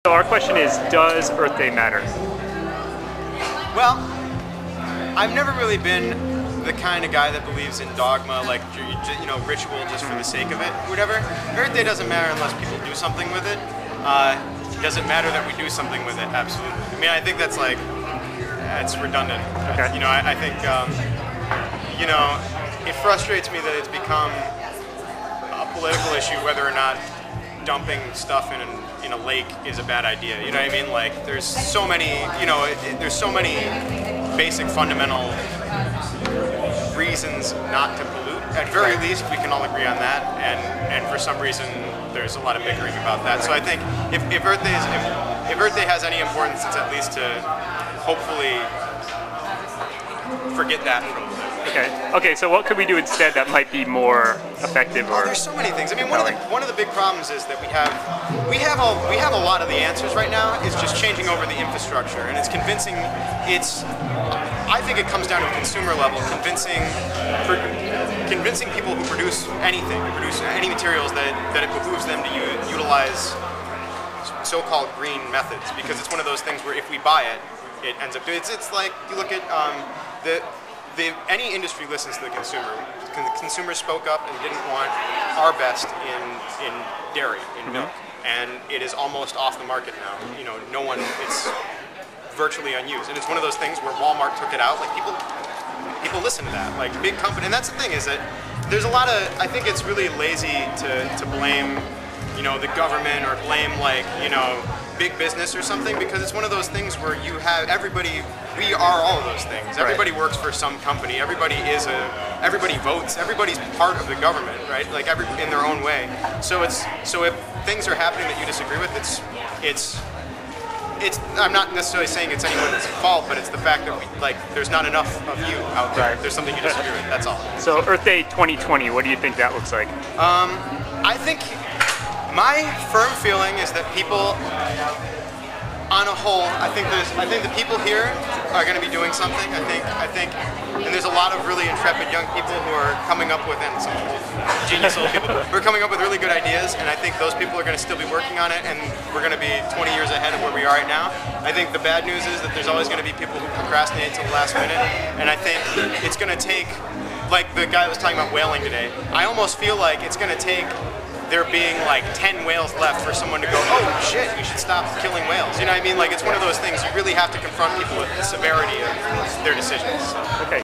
So our question is, does Earth Day matter? Well, I've never really been the kind of guy that believes in dogma, like, you know, ritual just for the sake of it, whatever. Earth Day doesn't matter unless people do something with it. Does it matter that we do something with it? Absolutely. I mean, I think that's like, it's redundant. Okay. You know, I think, you know, it frustrates me that it's become a political issue whether or not dumping stuff in a lake is a bad idea. You know what I mean? Like, there's so many, you know, there's so many basic fundamental reasons not to pollute. At very least, we can all agree on that, and for some reason, there's a lot of bickering about that. So I think if Earth Day has any importance, it's at least to hopefully forget that for a little bit. Okay. So what could we do instead that might be more effective? Or there's so many things. I mean, one of the big problems is that we have a lot of the answers right now. It's just changing over the infrastructure, and it's convincing. I think it comes down to a consumer level, convincing people who produce anything, who produce any materials that it behooves them to utilize so-called green methods, because it's one of those things where if we buy it, it ends up. It's like you look at any industry listens to the consumer. The consumer spoke up and didn't want our best in dairy, in milk, and it is almost off the market now. You know, it's virtually unused, and it's one of those things where Walmart took it out. Like people listen to that, like big company, and that's the thing is that there's a lot of. I think it's really lazy to blame, you know, the government or blame, like, you know, big business or something, because it's one of those things where you have everybody. We are all of those things. Everybody works for some company. Everybody votes. Everybody's part of the government, right? Like in their own way. So if things are happening that you disagree with, it's. I'm not necessarily saying it's anyone's fault, but it's the fact that there's not enough of you out there. There's something you disagree with. That's all. So Earth Day 2020, what do you think that looks like? I think my firm feeling is that people, on a whole, I think the people here are going to be doing something. I think, and there's a lot of really intrepid young people who are coming up with, and some genius old people who are coming up with really good ideas. And I think those people are going to still be working on it, and we're going to be 20 years ahead of where we are right now. I think the bad news is that there's always going to be people who procrastinate until the last minute, and I think it's going to take, like the guy that was talking about whaling today. I almost feel like it's going to take there being like 10 whales left for someone to go, oh shit, you should stop killing whales. You know what I mean? Like, it's one of those things you really have to confront people with the severity of their decisions. Okay.